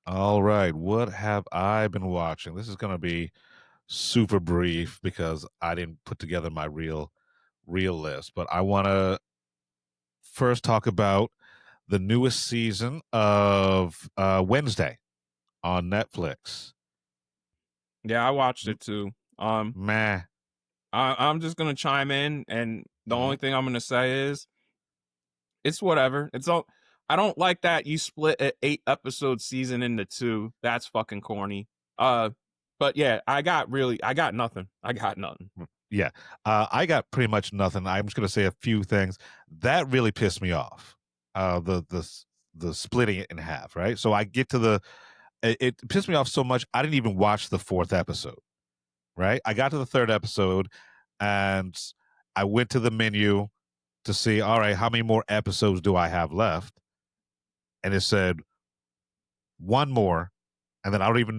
All right. What have I been watching? This is going to be super brief because I didn't put together my real list, but I want to first talk about the newest season of Wednesday on Netflix. Yeah, I watched M- it too. Um, Meh. I'm just gonna chime in, and the Mhm. only thing I'm gonna say is it's whatever. It's all. I don't like that you split an 8 episode season into two. That's fucking corny. Uh, but yeah, I got nothing. I got nothing. Yeah. I got pretty much nothing. I'm just going to say a few things that really pissed me off. The splitting it in half, right? So I get to it pissed me off so much I didn't even watch the fourth episode. Right? I got to the third episode and I went to the menu to see, all right, how many more episodes do I have left? And it said one more. And then I don't even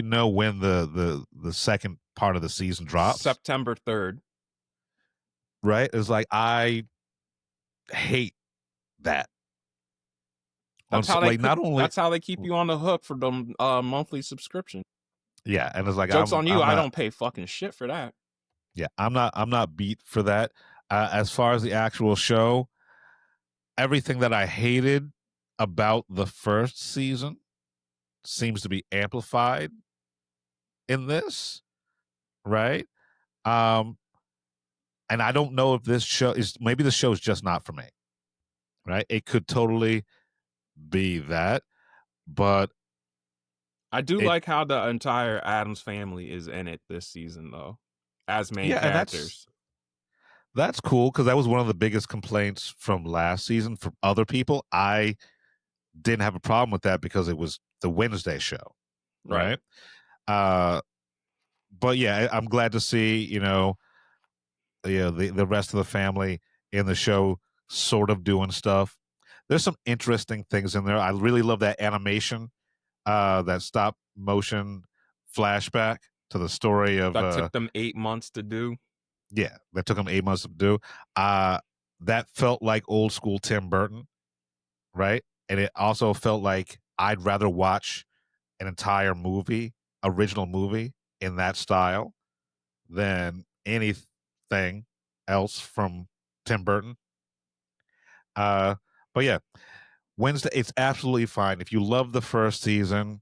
know when the second part of the season drops. September 3rd. Right? It's like I hate that. That's how they Like cook. not only That's how they keep you on the hook for the monthly subscription. yeah, and it's like Jokes on you. I'm I not don't pay fucking shit for that. yeah, I'm not beat for that. As far as the actual show, everything that I hated about the first season seems to be amplified in this, right? Um, and I don't know if this show is maybe the show is just not for me, right? It could totally be that, but I do it like how the entire Adams family is in it this season, though, as main yeah, and characters. that's cool because that was one of the biggest complaints from last season from other people. I didn't have a problem with that because it was the Wednesday show, Right. right? Uh, but yeah, I'm glad to see the rest of the family in the show sort of doing stuff. There's some interesting things in there. I really love that animation, that stop motion flashback to the story of That took them 8 months to do. yeah, that took them 8 months to do. Uh, that felt like old school Tim Burton, right? And it also felt like I'd rather watch an entire movie, original movie in that style than anything else from Tim Burton. Uh, but yeah, Wednesday, it's absolutely fine. If you love the first season,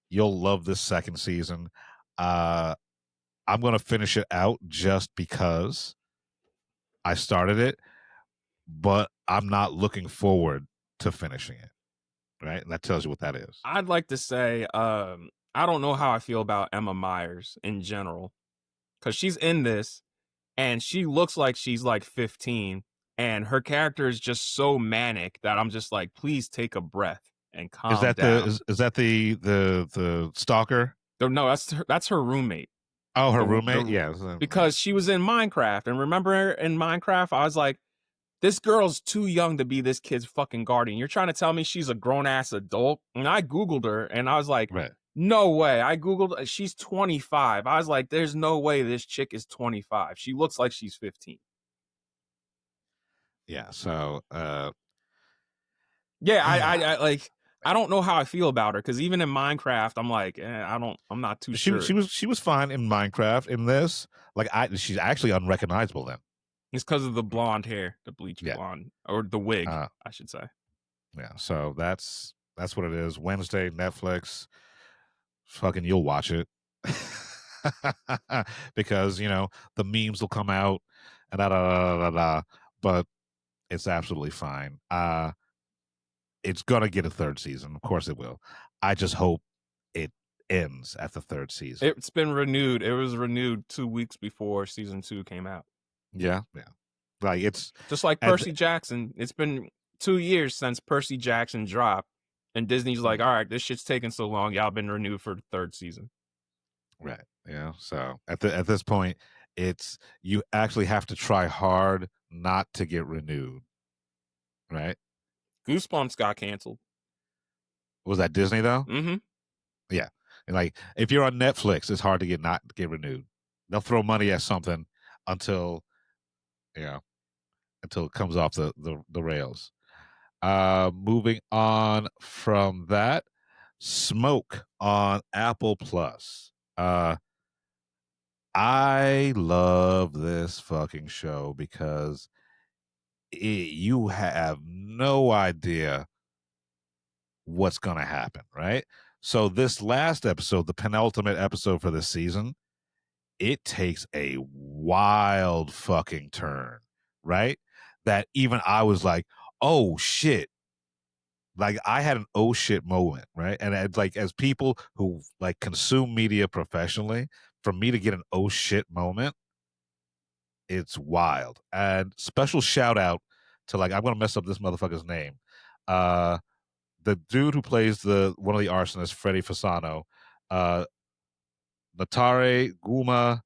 you'll love this second season. Uh, I'm going to finish it out just because I started it, but I'm not looking forward to finishing it. Right. And that tells you what that is. I'd like to say, I don't know how I feel about Emma Myers in general, because she's in this and she looks like she's like 15, and her character is just so manic that I'm just like, please take a breath and Is calm that down. is that the stalker? No, that's her roommate. Oh, her roommate? The Yeah. Yeah. Because she was in Minecraft, and remember in Minecraft, I was like, this girl's too young to be this kid's fucking guardian. You're trying to tell me she's a grown ass adult? And I Googled her and I was like, Right. no way. I Googled, she's 25. I was like, there's no way this chick is 25. She looks like she's 15. Yeah. So Yeah, I like, I don't know how I feel about her because even in Minecraft, I'm like, I'm not too sure. she was fine in Minecraft. In this, like she's actually unrecognizable then. It's because of the blonde hair, the bleach Yeah. blonde, or the wig, Uh, I should say. yeah. So that's what it is. Wednesday, Netflix. Fucking, you'll watch it because the memes will come out and da da da da da. But it's absolutely fine. It's gonna get a third season. Of course, it will. I just hope it ends at the third season. It's been renewed. It was renewed 2 weeks before season 2 came out. Yeah, yeah. Like it's Just like at Percy Jackson. It's been 2 years since Percy Jackson dropped, and Disney's like, all right, this shit's taking so long. Y'all been renewed for the third season. right. Yeah. So at this point, it's you actually have to try hard not to get renewed. Right? Goosebumps got canceled. Was that Disney though? Mm-hmm. Yeah. And like if you're on Netflix, it's hard to not get renewed. They'll throw money at something until you know until it comes off the rails. Moving on from that, Smoke on Apple Plus. I love this fucking show because you have no idea what's going to happen, right? So, this last episode, the penultimate episode for this season, it takes a wild fucking turn, right? That even I was like, oh shit. Like I had an oh shit moment, right? And like as people who like consume media professionally, for me to get an oh shit moment, it's wild. And special shout out to like I'm gonna mess up this motherfucker's name. Uh the dude who plays the one of the arsonists, Freddie Fasano, uh Natare Guma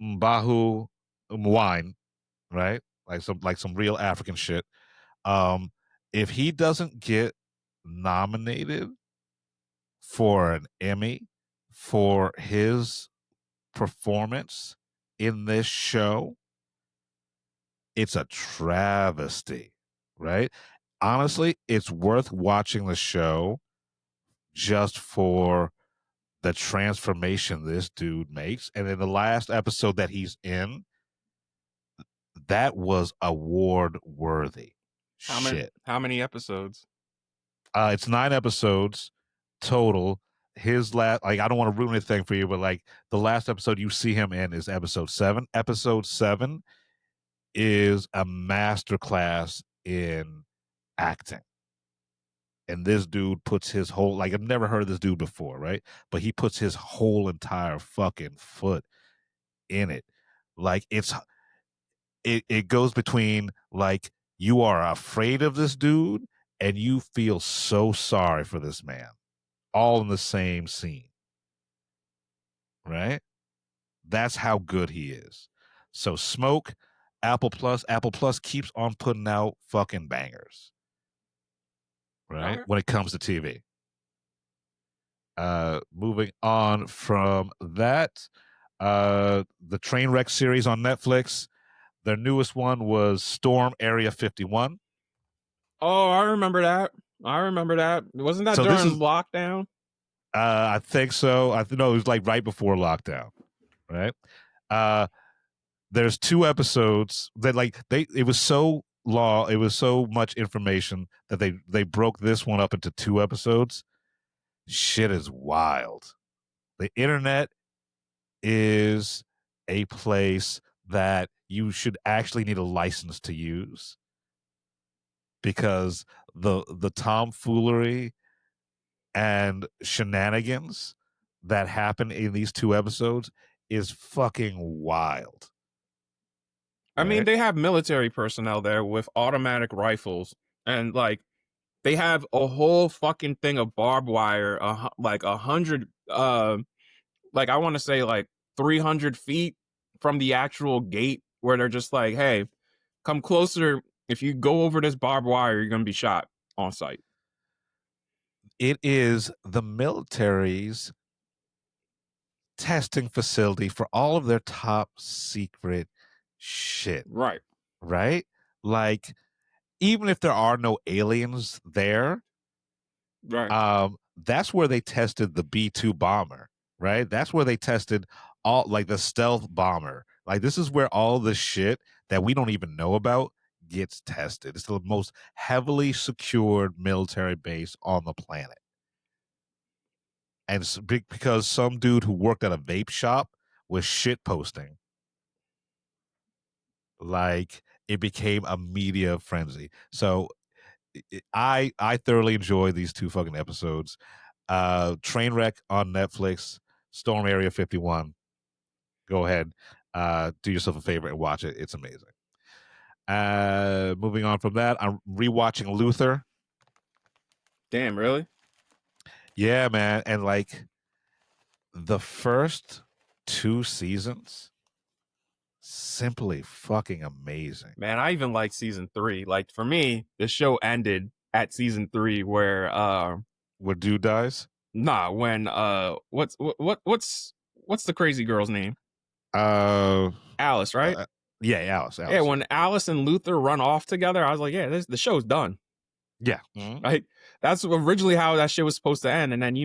Mbahu Mwine, right? Like some real African shit. Um, if he doesn't get nominated for an Emmy for his performance in this show, it's a travesty, right? Honestly, it's worth watching the show just for the transformation this dude makes. And in the last episode that he's in, that was award worthy shit. How many episodes? It's 9 episodes total. His last, like, I don't want to ruin anything for you, but like the last episode you see him in is episode 7. Episode 7 is a masterclass in acting. And this dude puts his whole, like, I've never heard of this dude before, right? But he puts his whole entire fucking foot in it. Like, it goes between, like, you are afraid of this dude and you feel so sorry for this man, all in the same scene, right? That's how good he is. So Smoke, Apple Plus keeps on putting out fucking bangers, right? Okay. When it comes to TV. Moving on from that, the Trainwreck series on Netflix. Their newest one was Storm Area 51. Oh, I remember that. I remember that. Wasn't that So this during is, lockdown? I think so. I know it was like right before lockdown, right? Uh, there's 2 episodes that like it was so long, it was so much information that they broke this one up into 2 episodes. Shit is wild. The internet is a place that you should actually need a license to use because the tomfoolery and shenanigans that happen in these 2 episodes is fucking wild. I mean, Right? they have military personnel there with automatic rifles, and like they have a whole fucking thing of barbed wire, like 100, like I want to say like 300 feet from the actual gate, where they're just like, "Hey, come closer. If you go over this barbed wire, you're gonna be shot on sight." It is the military's testing facility for all of their top secret shit, Right, right? Like, even if there are no aliens there, right. that's where they tested the B 2 bomber, right? That's where they tested all like the stealth bomber. Like, this is where all the shit that we don't even know about gets tested. It's the most heavily secured military base on the planet. And it's because some dude who worked at a vape shop was shit posting, like it became a media frenzy. So I thoroughly enjoy these 2 fucking episodes. Trainwreck on Netflix, Storm Area 51. Go ahead, do yourself a favor and watch it. It's amazing. Moving on from that, I'm rewatching Luther. Damn, really? Yeah, man, and like the first 2 seasons, simply fucking amazing. Man, I even like season 3. Like for me, the show ended at season 3, where Where dude dies. nah, when what's the crazy girl's name? Uh, Alice, right? yeah, Alice. Yeah, Alice. Yeah. when Alice and Luther run off together, I was like, yeah, the show's done. Yeah. Mhm. Like that's originally how that shit was supposed to end, and then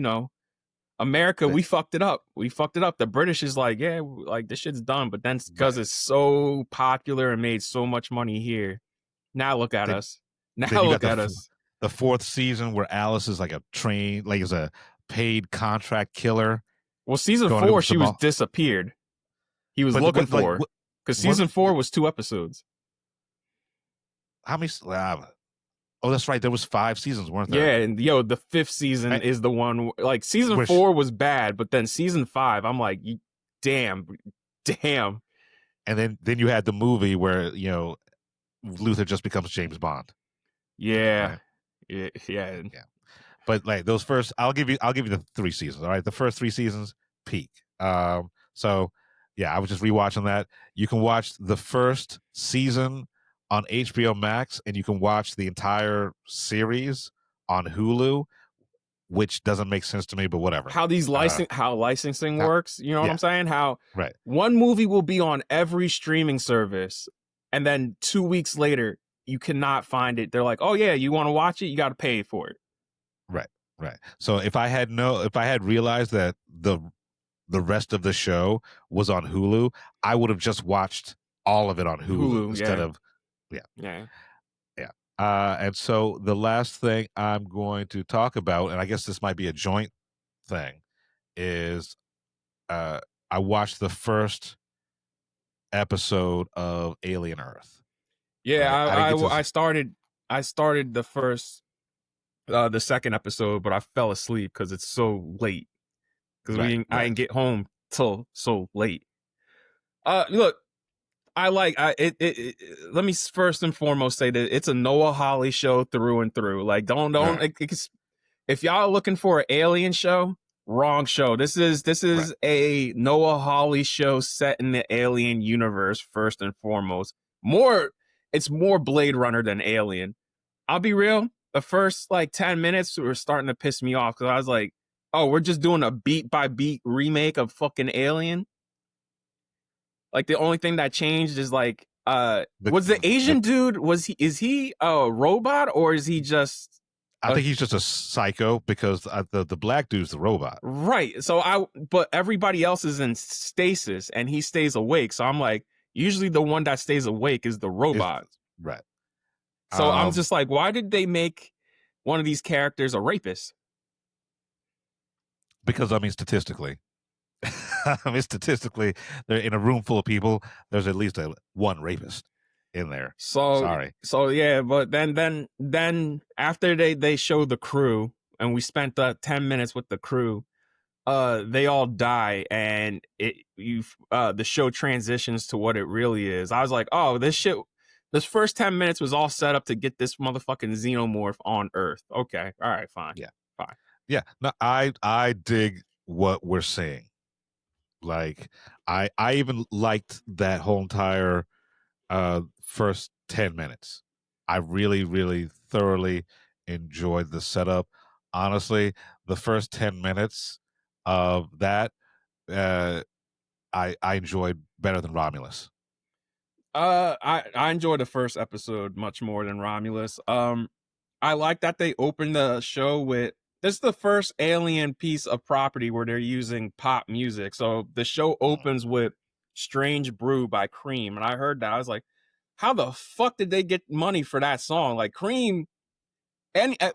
America, The we fucked it up. We fucked it up. The British is like, yeah, like this shit's done, but then because right. it's so popular and made so much money here, now look at Then us. then Now you got look at us. the 4th season where Alice is like a train like, is a paid contract killer Well, season going four, over to she the was mall. disappeared. He was But looking what, like, for her what because season wasn't four was 2 episodes. how many oh, that's right, there was 5 seasons, weren't there? Yeah, and the fifth season Right, is the one. Like season which four was bad, but then season five, I'm like, damn, damn. and then you had the movie where, Luther just becomes James Bond, Yeah, right? yeah, yeah. Yeah. But like those first, I'll give you the 3 seasons. All right, the first 3 seasons peak. So yeah, I was just rewatching that. You can watch the first season on HBO Max, and you can watch the entire series on Hulu, which doesn't make sense to me, but whatever. How licensing How- works. You know what I'm yeah, saying? How right, one movie will be on every streaming service, and then 2 weeks later you cannot find it. They're like, oh yeah, you want to watch it? You got to pay for it. right, right. So if I had realized that the rest of the show was on Hulu, I would have just watched all of it on Hulu Hulu, instead yeah, of yeah. yeah. Yeah. And so the last thing I'm going to talk about, and I guess this might be a joint thing, is uh, I watched the first episode of Alien Earth. Yeah, Right. I didn't get to. I started the second episode, but I fell asleep because it's so late. Because Right. I Right. didn't get home till so late. Look, I like let me first and foremost say that it's a Noah Hawley show through and through. Like, don't Right. if y'all are looking for an alien show, wrong show. This Right. is a Noah Hawley show set in the alien universe first and foremost. More, it's more Blade Runner than Alien. I'll be real. The first like 10 minutes were starting to piss me off because I was like, oh, we're just doing a beat by beat remake of fucking Alien. Like the only thing that changed is like The, was the the Asian dude, is he a robot or is he just I a think he's just a psycho because the black dude's the robot. right? But everybody else is in stasis and he stays awake. So I'm like, usually the one that stays awake is the Is robot. right. So I'm Um, just like, why did they make one of these characters a rapist? because I mean statistically, statistically, they're in a room full of people. There's at least one rapist in there. So Sorry. yeah, but then after they show the crew and we spent 10 minutes with the crew, they all die and the show transitions to what it really is. I was like, oh, this first 10 minutes was all set up to get this motherfucking xenomorph on Earth. Okay, all right, fine, Yeah. fine. Yeah. No, I dig what we're seeing. Like I even liked that whole entire first 10 minutes. I really, really thoroughly enjoyed the setup. Honestly, the first 10 minutes of that uh I enjoyed better than Romulus. I enjoyed the first episode much more than Romulus. I like that they opened the show with this is the first alien piece of property where they're using pop music. So the show Mhm. opens with Strange Brew by Cream. And I heard that. I was like, how the fuck did they get money for that song? Like Cream,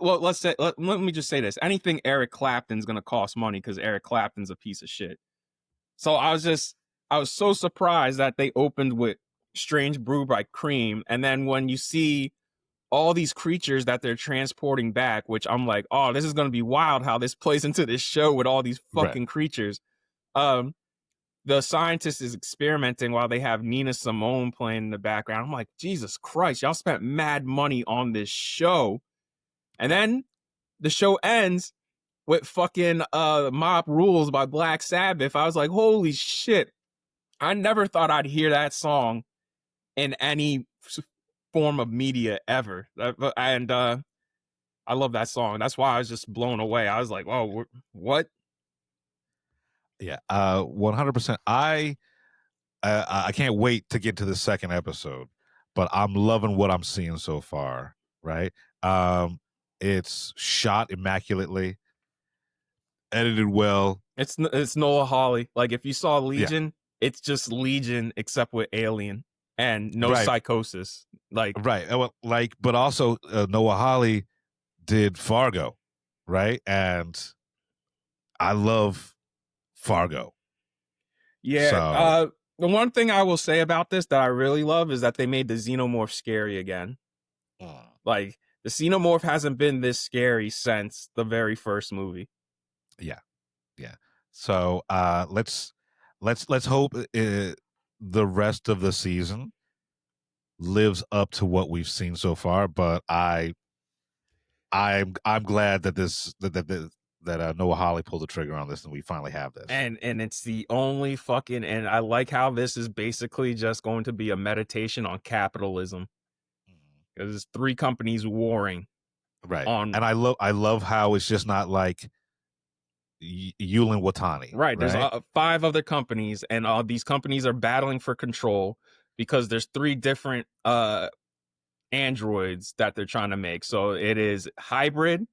well, let me just say this. Anything Eric Clapton's gonna cost money because Eric Clapton's a piece of shit. So I was so surprised that they opened with Strange Brew by Cream. And then when you see all these creatures that they're transporting back, which I'm like, oh, this is gonna be wild how this plays into this show with all these Right. fucking creatures. Um, the scientist is experimenting while they have Nina Simone playing in the background. I'm like, Jesus Christ, y'all spent mad money on this show. And Yeah. then the show ends with fucking Mob Rules by Black Sabbath. I was like, holy shit. I never thought I'd hear that song in any form of media ever. And I love that song. That's why I was just blown away. I was like, "Oh, what?" Yeah. 100%. I can't wait to get to the second episode, but I'm loving what I'm seeing so far, right? It's shot immaculately, edited well. It's Noah Hawley. Like if you saw Yeah, Legion, it's just Legion except with alien and no right, psychosis. Like right. Well, like, but also Noah Hawley did Fargo, right? And I love Fargo. yeah, So the one thing I will say about this that I really love is that they made the xenomorph scary again. Like the xenomorph hasn't been this scary since the very first movie. yeah, yeah. So let's hope the rest of the season lives up to what we've seen so far. But I'm glad that Noah Hawley pulled the trigger on this and we finally have this. And it's the only fucking and I like how this is basically just going to be a meditation on capitalism because it's three companies warring Right. on And I love how it's just not like Yulin Watani, right. There's right? five other companies, and all these companies are battling for control because there's three different androids that they're trying to make. So it is hybrid,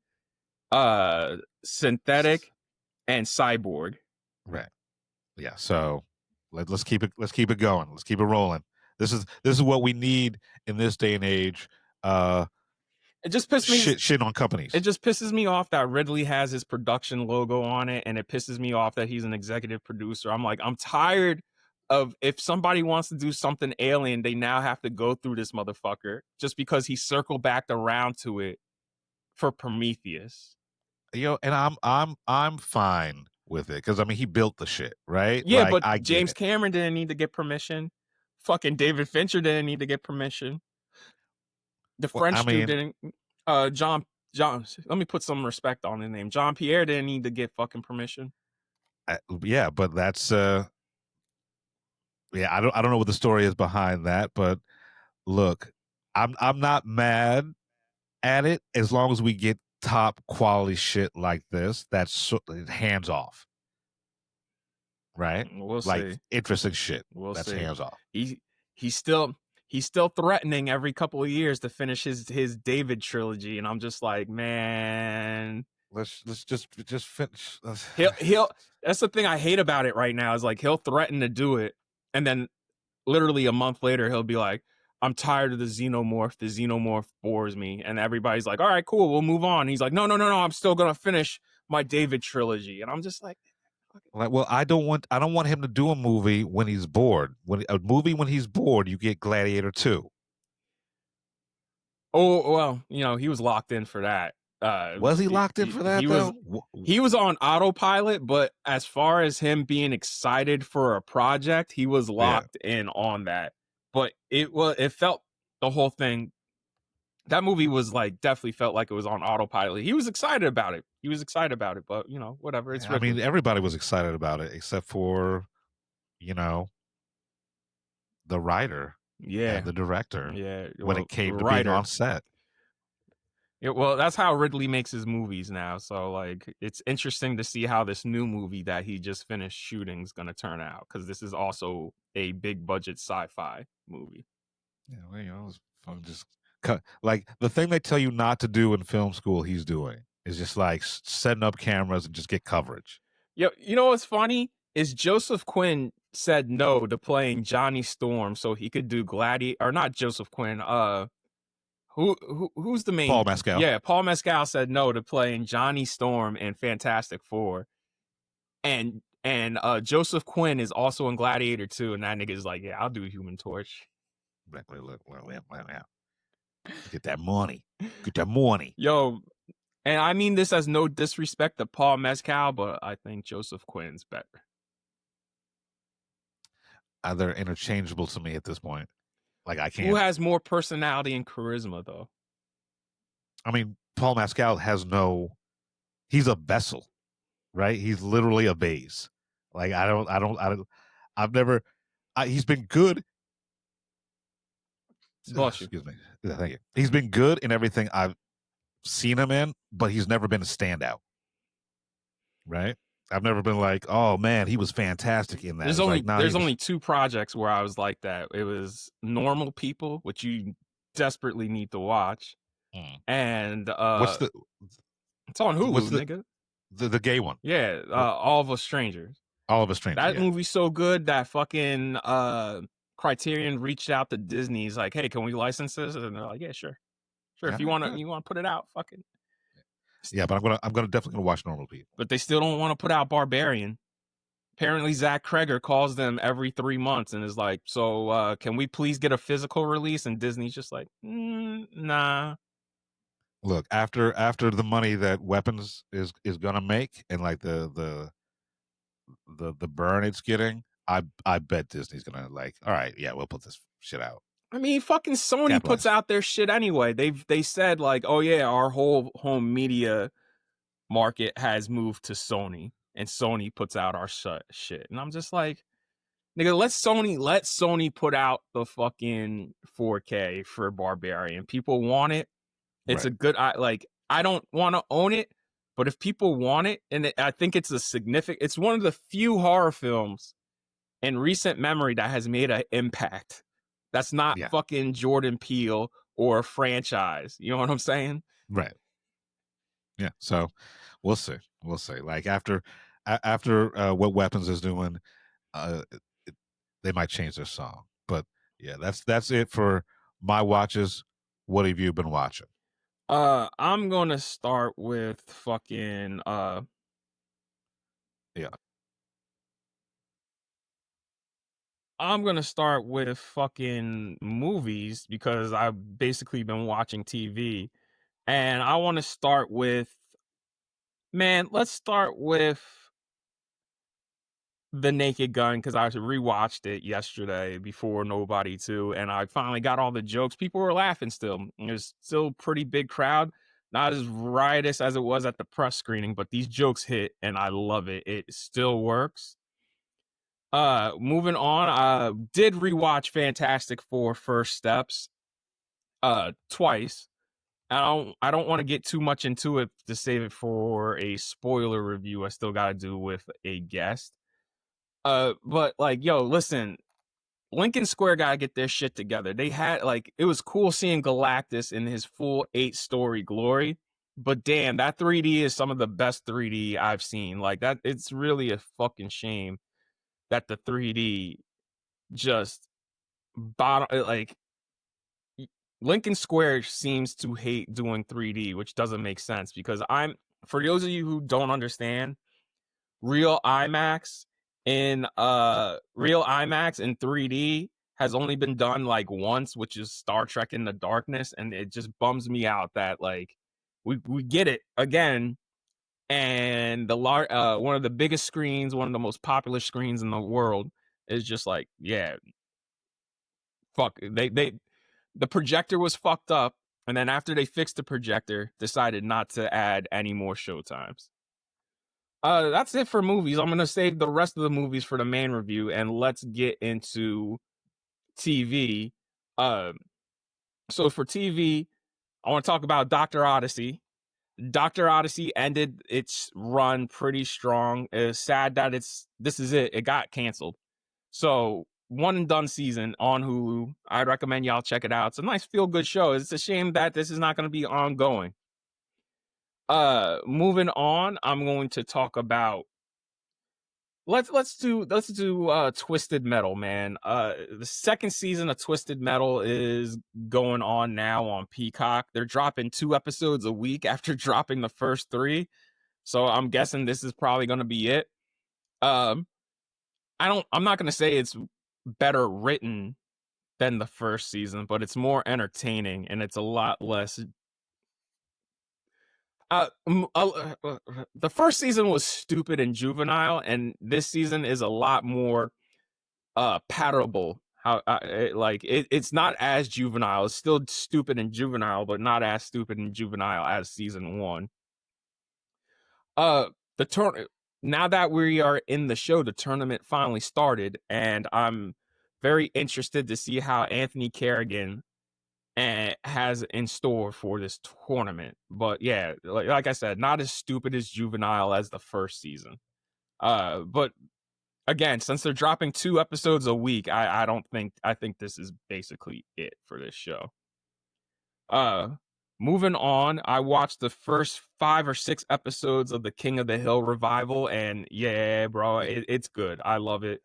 synthetic, and cyborg. Right. Yeah. So let's keep it going. Let's keep it rolling. This is what we need in this day and age. It just pissed me. Shit on It companies. just pisses me off that Ridley has his production logo on it, and it pisses me off that he's an executive producer. I'm like, I'm tired of if somebody wants to do something alien, they now have to go through this motherfucker just because he circled back around to it for Prometheus. And I'm fine with it because I mean he built the shit, right? Yeah, Like but I get James it. Cameron didn't need to get permission. Fucking David Fincher didn't need to get permission. The Well, I French dude mean, didn't. John. Let me put some respect on his name. Jean Pierre didn't need to get fucking permission. yeah, but that's yeah. I don't know what the story is behind that, but look, I'm not mad at it as long as we get top quality shit like this. That's hands off, right? We'll Like see. interesting shit. We'll That's see. hands off. He he's still he's still threatening every couple of years to finish his David trilogy, and I'm just like, man, Let's just finish. he'll. That's the thing I hate about it right now is like he'll threaten to do it, and then literally a month later he'll be like, I'm tired of the xenomorph. The xenomorph bores me, and everybody's like, all right, cool, we'll move on. He's like, no, I'm still gonna finish my David trilogy, and I'm just like. Like, well, I don't want him to do a movie when he's bored. When he's bored, you get Gladiator 2. Oh well, he was locked in for that. Was he He, locked in he, for that he was though? he was on autopilot, but as far as him being excited for a project, he was Yeah. locked in on that. But it felt the whole thing. That movie was like definitely felt like it was on autopilot. He was excited about it. But whatever. It's I mean, Ridley. everybody was excited about it except for, you know, the writer and Yeah, the director yeah. when Well, it came to being writer. on set. Yeah, well, that's how Ridley makes his movies now. So, like, it's interesting to see how this new movie that he just finished shooting is going to turn out because this is also a big budget sci-fi movie. Yeah, well, it was fun. Just cut like the thing they tell you not to do in film school. He's doing is just like setting up cameras and just get coverage. Yo, you know what's funny is Joseph Quinn said no to playing Johnny Storm so he could do Gladiator, or not Joseph Quinn. Who's the main? Paul Mescal. Yeah, Paul Mescal said no to playing Johnny Storm in Fantastic Four, and Joseph Quinn is also in Gladiator 2, and that nigga's like, yeah, I'll do Human Torch. Look, get that money. Get that money. Yo, and I mean this as no disrespect to Paul Mescal, but I think Joseph Quinn's better. They're interchangeable to me at this point. Like I can't. Who has more personality and charisma, though? I mean, Paul Mescal has no. He's a vessel, right? He's literally a vase. Like I've never. He's been good. Bless you. Excuse me. Yeah, thank you. He's been good in everything I've seen him in, but he's never been a standout. Right? I've never been like, oh man, he was fantastic in that. There's only two projects where I was like that. It was Normal People, which you desperately need to watch, Mm. and What's it's on what's Hulu, nigga. the gay one? Yeah, What? All of Us Strangers. All of a Stranger. That Yeah. movie's so good that fucking Criterion reached out to Disney. He's like, "Hey, can we license this?" And they're like, "Yeah, sure, sure. If All right. Good. you wanna put it out, fucking." Yeah, but I'm gonna definitely gonna watch Normal People. But they still don't want to put out Barbarian. Apparently, Zach Kreger calls them every 3 months and is like, "So, can we please get a physical release?" And Disney's just like, "Nah." Look, after the money that Weapons is gonna make, and like the burn it's getting, I bet Disney's gonna like, all right, yeah, we'll put this shit out. I mean, fucking Sony puts Capitalize. out their shit anyway. They said like, "Oh yeah, our whole home media market has moved to Sony, and Sony puts out our shit." And I'm just like, nigga, let Sony put out the fucking 4K for Barbarian. People want it. It's Right. a good I don't want to own it, but if people want it, and I think it's a significant, it's one of the few horror films in recent memory that has made an impact. That's not Yeah. fucking Jordan Peele or a franchise. You know what I'm saying? Right. Yeah. So we'll see. We'll see. Like after what Weapons is doing, it, they might change their song. But yeah, that's it for my watches. What have you been watching? I'm gonna start with fucking Yeah. I'm gonna start with fucking movies because I've basically been watching TV. And I want to start with, man, let's start with The Naked Gun because I rewatched it yesterday before Nobody 2, and I finally got all the jokes. People were laughing still. There's still pretty big crowd. Not as riotous as it was at the press screening, but these jokes hit and I love it. It still works. Moving on, did rewatch Fantastic Four First Steps twice. I don't want to get too much into it to save it for a spoiler review I still got to do with a guest. But like, yo, listen, Lincoln Square got to get their shit together. They had like, it was cool seeing Galactus in his full 8-story glory, but damn, that 3D is some of the best 3D I've seen. Like that, it's really a fucking shame that the 3D just bottom like Lincoln Square seems to hate doing 3D, which doesn't make sense because for those of you who don't understand, real IMAX real IMAX in 3D has only been done like once, which is Star Trek in the Darkness, and it just bums me out that like we get it again, and one of the biggest screens, one of the most popular screens in the world is just like, yeah, fuck, the projector was fucked up, and then after they fixed the projector, decided not to add any more showtimes. That's it for movies. I'm gonna save the rest of the movies for the main review, and let's get into TV. Um, so for TV, I want to talk about Doctor Odyssey. Doctor Odyssey ended its run pretty strong. It's sad that this is it. It got canceled. So one and done season on Hulu. I'd recommend y'all check it out. It's a nice feel good show. It's a shame that this is not going to be ongoing. Moving on, I'm going to talk about let's do Twisted Metal, man. The second season of Twisted Metal is going on now on Peacock. They're dropping 2 episodes a week after dropping the first 3. So I'm guessing this is probably going to be it. Um I'm not going to say it's better written than the first season, but it's more entertaining and it's a lot less the first season was stupid and juvenile, and this season is a lot more palatable. It's not as juvenile. It's still stupid and juvenile, but not as stupid and juvenile as season 1. Uh the turn Now that we are in the show, the tournament finally started, and I'm very interested to see how Anthony Kerrigan has in store for this tournament. But yeah, like I said, not as stupid as juvenile as the first season. But again, since they're dropping 2 episodes a week, I think this is basically it for this show. Uh moving on, I watched the first 5 or 6 episodes of the King of the Hill revival, and yeah, bro, it's good. I love it.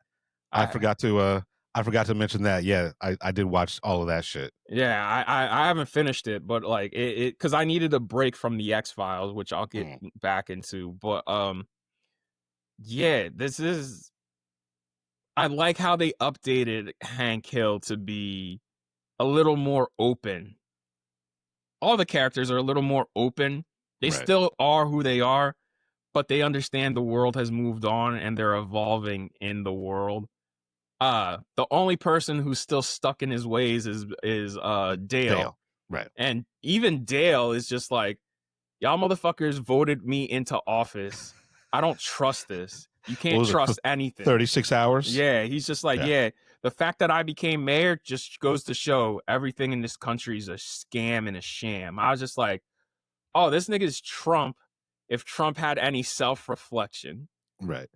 I I forgot to I forgot to mention that. Yeah, I did watch all of that shit. Yeah, I haven't finished it, but like it because I needed a break from the X Files, which I'll get Mm, back into. But yeah, this is I like how they updated Hank Hill to be a little more open. All the characters are a little more open. They right. still are who they are, but they understand the world has moved on and they're evolving in the world. The only person who's still stuck in his ways is Dale. Dale. Right. And even Dale is just like, y'all motherfuckers voted me into office. I don't trust this. You What can't was it? trust anything. 36 hours? Yeah, he's just like, Yeah. yeah, the fact that I became mayor just goes to show everything in this country is a scam and a sham. I was just like, oh, this nigga's Trump if Trump had any self-reflection. Right.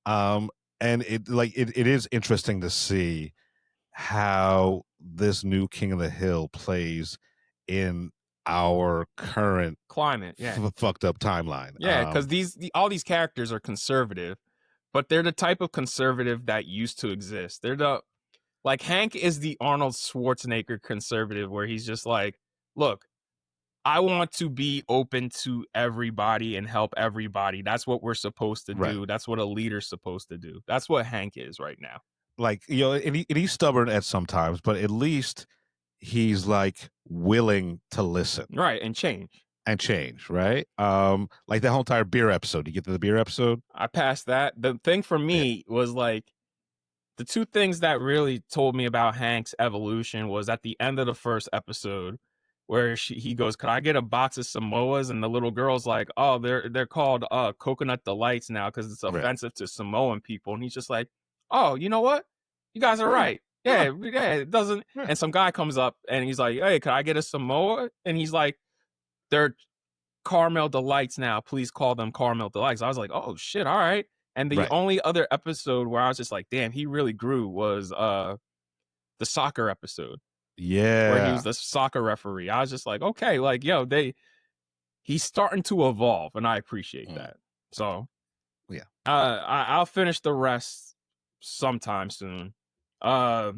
Um and it is interesting to see how this new King of the Hill plays in our current Climate, yeah. fucked up timeline. Yeah, because all these characters are conservative, but they're the type of conservative that used to exist. They're the like Hank is the Arnold Schwarzenegger conservative, where he's just like, look, I want to be open to everybody and help everybody. That's what we're supposed to Right. do. That's what a leader's supposed to do. That's what Hank is right now. Like, and he's stubborn at sometimes, but at least he's like willing to listen Right, and change. and change, right? Like that whole entire beer episode. You get to the beer episode? I passed that. The thing for Yeah. me was like the two things that really told me about Hank's evolution was at the end of the first episode where he goes, "Could I get a box of Samoas?" And the little girl's like, "Oh, they're called coconut delights now because it's Right. offensive to Samoan people." And he's just like, "Oh, you know what? You guys are Yeah. right. Yeah. Yeah, it doesn't." Yeah. And some guy comes up and he's like, "Hey, could I get a Samoa?" And he's like, "They're caramel delights now. Please call them caramel delights." I was like, "Oh shit, all right." And the Right. only other episode where I was just like, "Damn, he really grew," was the soccer episode where he was Yeah. the soccer referee. I was just like, "Okay, like yo, he's starting to evolve, and I appreciate Mm, that." So, yeah. I'll finish the rest sometime soon. Uh,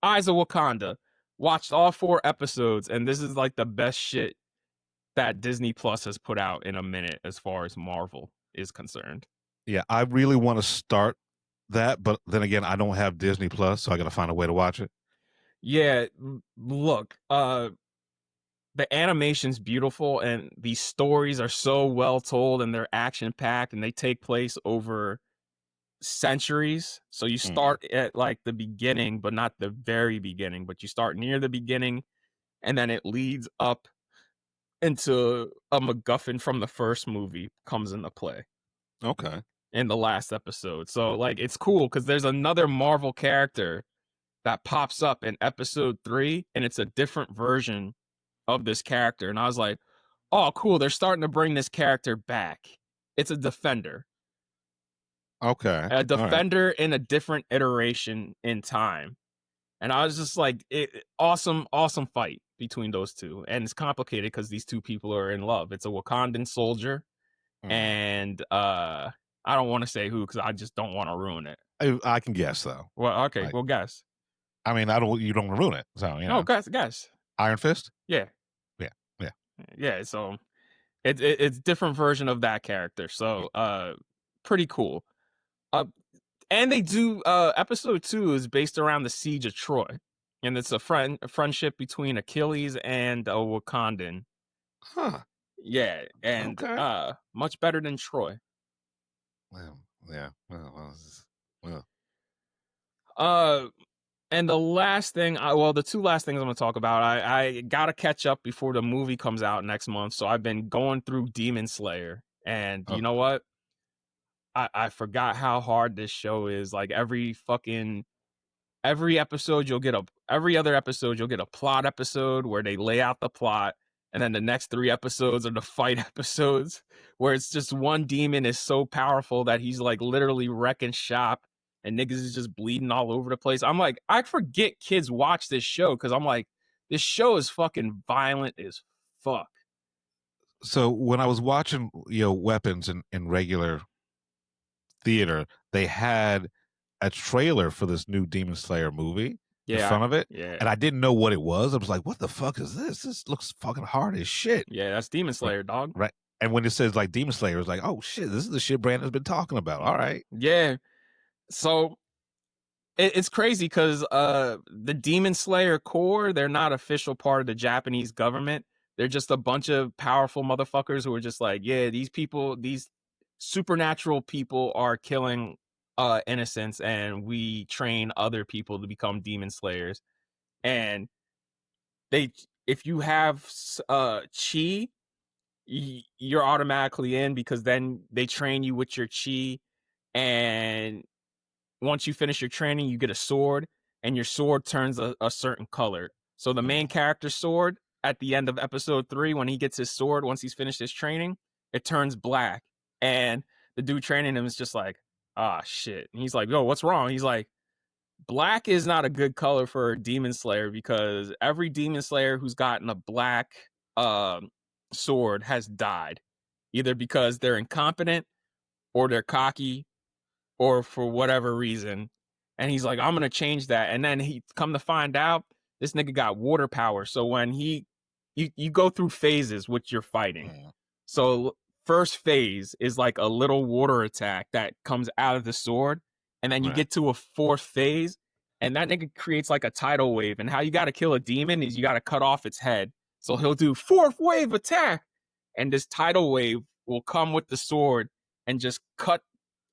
Eyes of Wakanda. Watched all 4 episodes, and this is like the best shit that Disney Plus has put out in a minute as far as Marvel is concerned. Yeah. I really want to start that, but then again, I don't have Disney Plus, so I got to find a way to watch it. Yeah, look, the animation's beautiful and these stories are so well told and they're action packed and they take place over centuries. So you Mm. start at like the beginning, but not the very beginning, but you start near the beginning and then it leads up into a MacGuffin from the first movie comes into play Okay. in the last episode. So like it's cool because there's another Marvel character that pops up in episode 3 and it's a different version of this character. And I was like, oh, cool. They're starting to bring this character back. It's Okay. a All right. defender in a different iteration in time. And I was just like, awesome, awesome fight between those two. And it's complicated because these two people are in love. It's a Wakandan soldier. Mm. And I don't want to say who because I just don't want to ruin it. I can guess though. Well, okay, Like, well, guess. I mean, I don't. You don't ruin it. So No, guess. Iron Fist. Yeah. Yeah. Yeah. Yeah. So it's different version of that character. So pretty cool. Uh, and they do episode 2 is based around the siege of Troy, and it's a friendship between Achilles and a Wakandan. Huh. Yeah, and Okay. much better than Troy. Well. Yeah. Well. Uh, and the last thing, the 2 last things I'm gonna talk about, I gotta catch up before the movie comes out next month. So I've been going through Demon Slayer, and you know what? I forgot how hard this show is. Like every other episode you'll get a plot episode where they lay out the plot, and then the next 3 episodes are the fight episodes where it's just one demon is so powerful that he's like literally wrecking shop and niggas is just bleeding all over the place. I'm like, I forget kids watch this show because I'm like, this show is fucking violent as fuck. So when I was watching, weapons in regular theater, they had a trailer for this new Demon Slayer movie in Yeah, front of it, yeah, and I didn't know what it was. I was like, "What the fuck is this? This looks fucking hard as shit." yeah. That's Demon Right, Slayer, dog. right. And when it says like Demon Slayer, it's like, "Oh shit, this is the shit Brandon's been talking about." All right. Yeah. So it's crazy because the Demon Slayer Corps, they're not official part of the Japanese government. They're just a bunch of powerful motherfuckers who are just like, yeah, these people, these supernatural people are killing innocents, and we train other people to become demon slayers. And they, if you have chi, you're automatically in, because then they train you with your chi, and once you finish your training, you get a sword, and your sword turns a certain color. So the main Mm, character's sword at the end of episode 3, when he gets his sword, once he's finished his training, it turns black. And the dude training him is just like, ah, shit. And he's like, yo, what's wrong? He's like, black is not a good color for a demon slayer, because every demon slayer who's gotten a black um, sword has died, either because they're incompetent, or they're cocky, or for whatever reason. And he's like, I'm gonna change that. And then he come to find out, this nigga got water power. So when you go through phases with your fighting. mm, So first phase is like a little water attack that comes out of the sword, and then you right. get to a fourth phase, and that nigga creates like a tidal wave. And how you got to kill a demon is you got to cut off its head. So he'll do fourth wave attack, and this tidal wave will come with the sword and just cut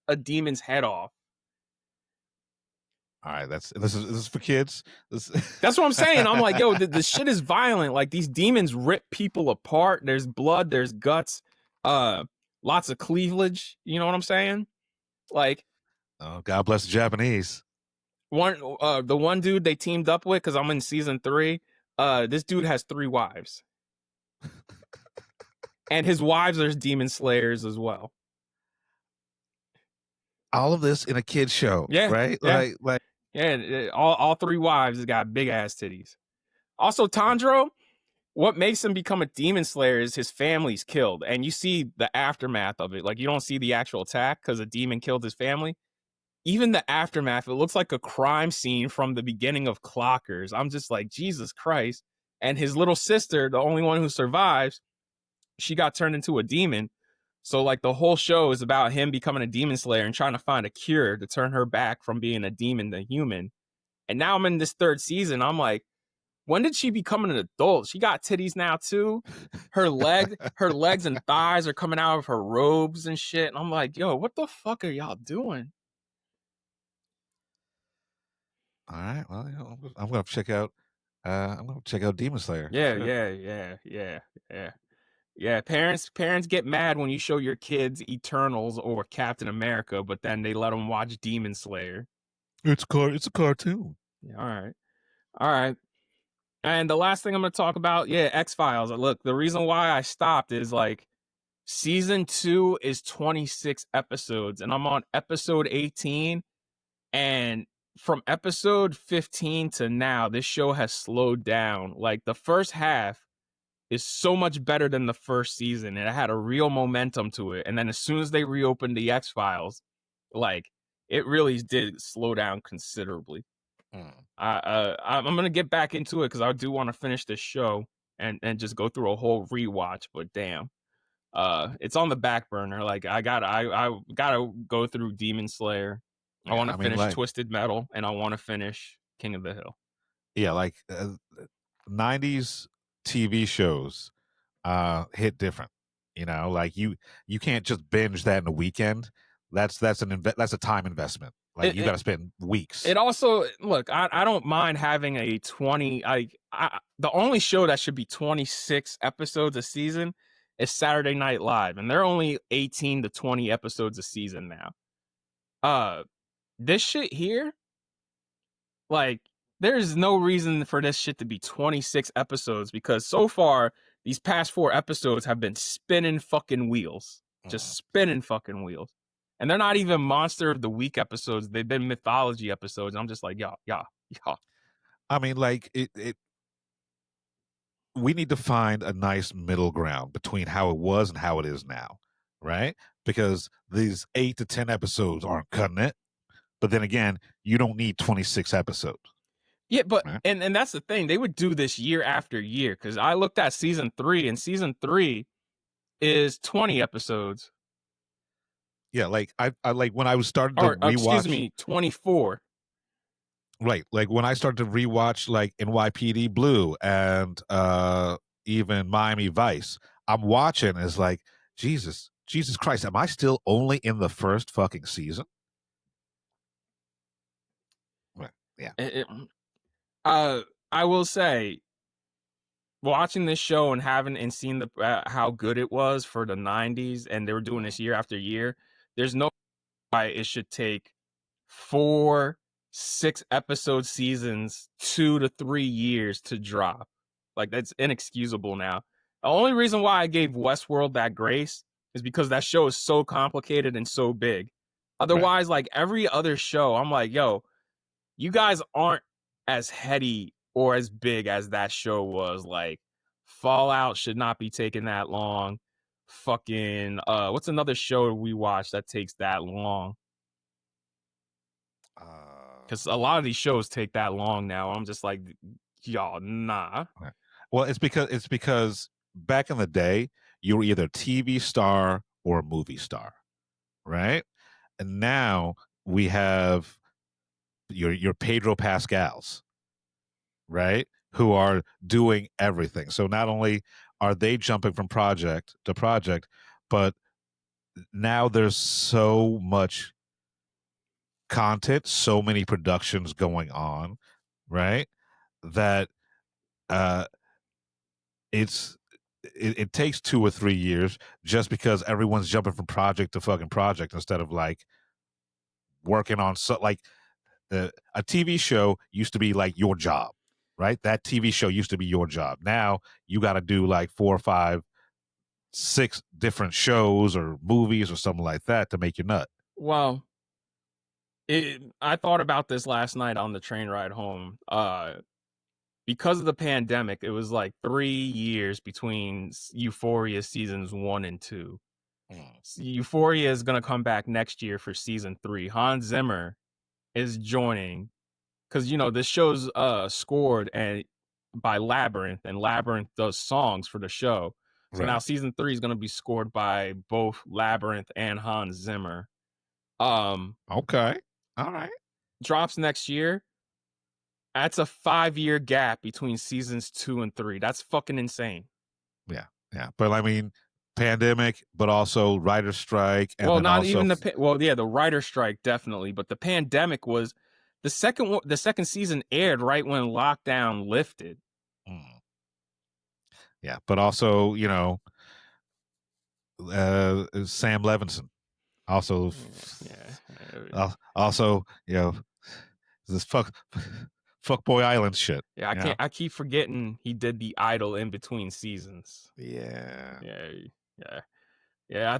a demon's head off. All right. This is for kids. This. That's what I'm saying. I'm like, yo, the shit is violent. Like, these demons rip people apart. There's blood, there's guts, uh, lots of cleavage. You know what I'm saying? Like, Oh, God bless the Japanese. the one dude they teamed up with, because I'm in season 3. This dude has 3 wives, and his wives are demon slayers as well. All of this in a kid show, Yeah, right? yeah, Like. yeah. All 3 wives got big ass titties. Also, Tandro, what makes him become a demon slayer is his family's killed, and you see the aftermath of it. Like, you don't see the actual attack because a demon killed his family. Even the aftermath, it looks like a crime scene from the beginning of Clockers. I'm just like, Jesus Christ. And his little sister, the only one who survives, she got turned into a demon. So like, the whole show is about him becoming a demon slayer and trying to find a cure to turn her back from being a demon to human. And now I'm in this 3rd season. I'm like, when did she become an adult? She got titties now too. Her legs and thighs are coming out of her robes and shit. And I'm like, yo, what the fuck are y'all doing? All right. Well, I'm gonna check out. I'm gonna check out Demon Slayer. Yeah, Shit. yeah, yeah, yeah, yeah. Yeah, parents get mad when you show your kids Eternals or Captain America, but then they let them watch Demon Slayer. It's a cartoon. Yeah, all right. All right. And the last thing I'm going to talk about, yeah, X-Files. Look, the reason why I stopped is like, season 2 is 26 episodes, and I'm on episode 18. And from episode 15 to now, this show has slowed down. Like, the first half is so much better than the first season, and it had a real momentum to it. And then as soon as they reopened the X-Files, like, it really did slow down considerably. Mm. I'm gonna get back into it because I do want to finish this show and just go through a whole rewatch. But damn, it's on the back burner. Like, I gotta go through Demon Slayer. I Yeah. want to I mean, finish like, Twisted Metal, and I want to finish King of the Hill. yeah, like 90s TV shows hit different. Like you can't just binge that in a weekend. That's a time investment. Like, It, you got it, to spend weeks. it also, look, I don't mind having a 20. The only show that should be 26 episodes a season is Saturday Night Live, and they're only 18 to 20 episodes a season now. This shit here, like, there's no reason for this shit to be 26 episodes, because so far these past 4 episodes have been spinning fucking wheels. Just Mm. spinning fucking wheels. And they're not even Monster of the Week episodes. They've been mythology episodes. I'm just like, y'all. I mean, like it we need to find a nice middle ground between how it was and how it is now, right? Because these 8 to 10 episodes aren't cutting it. But then again, you don't need 26 episodes. Yeah, but Right? and that's the thing. They would do this year after year because I looked at season 3, and season 3 is 20 episodes. Yeah, like I like when I was starting to Or excuse rewatch, me, 24. right? Like when I started to rewatch like NYPD Blue and even Miami Vice, I'm watching is like, Jesus Christ, am I still only in the first fucking season? Right. Yeah. It- uh, I will say, watching this show and having and seeing the how good it was for the 90s, and they were doing this year after year. There's no why it should take 4 6 episode seasons 2 to 3 years to drop. Like, that's inexcusable now. The only reason why I gave Westworld that grace is because that show is so complicated and so big. Right. Otherwise, like every other show, I'm like, yo, you guys aren't as heady or as big as that show was. Like, Fallout should not be taking that long. Fucking what's another show we watch that takes that long? Because a lot of these shows take that long now. I'm just like, y'all, nah. Right. Well, it's because back in the day, you were either a TV star or a movie star, right? And now we have your Pedro Pascals, right? Who are doing everything. So not only are they jumping from project to project, but now there's so much content, so many productions going on, right? That uh it's it takes 2 or 3 years just because everyone's jumping from project to fucking project instead of like working on like a TV show used to be like your job, right? That TV show used to be your job. Now you got to do like 4 or 5, 6 different shows or movies or something like that to make your nut. Well, I thought about this last night on the train ride home. Because of the pandemic, it was like 3 years between Euphoria seasons 1 and 2. Mm. Euphoria is gonna come back next year for season 3. Hans Zimmer is joining because this show's scored and by Labyrinth, and Labyrinth does songs for the show. So now Right. season 3 is gonna be scored by both Labyrinth and Hans Zimmer. Um, Okay. All right. Drops next year. That's a 5-year gap between seasons 2 and 3. That's fucking insane. Yeah. Yeah. But I mean, pandemic, but also writer strike, and Well, then not also even the writer strike definitely, but the pandemic was the second one. The second season aired right when lockdown lifted. mm, yeah, but also Sam Levinson also also this fuck boy island shit. Yeah. I can't. I keep forgetting he did the Idol in between seasons. Yeah. Yeah, yeah, yeah. I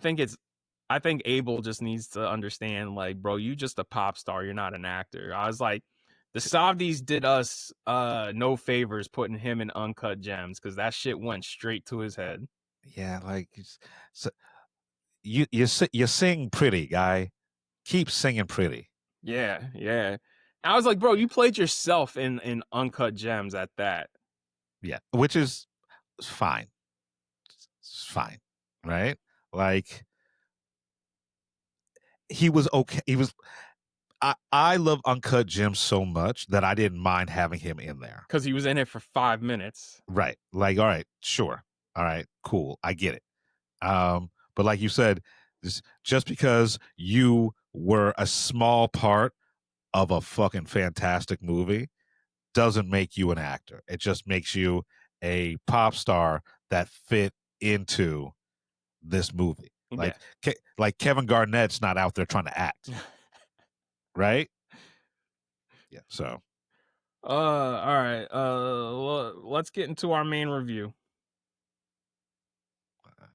think Abel just needs to understand, like, bro, you just a pop star. You're not an actor. I was like, the Saudis did us no favors putting him in Uncut Gems because that shit went straight to his head. Yeah, like so you sing pretty, guy. Keep singing pretty. Yeah, yeah. I was like, bro, you played yourself in Uncut Gems at that. Yeah, which is fine. It's fine, right? Like he was okay. I love Uncut Gems so much that I didn't mind having him in there. Because he was in it for 5 minutes. Right. Like, all right, sure. All right, cool. I get it. But like you said, just because you were a small part of a fucking fantastic movie doesn't make you an actor. It just makes you a pop star that fit into this movie. Yeah. Like Kevin Garnett's not out there trying to act, right? Yeah. So All right. Let's get into our main review.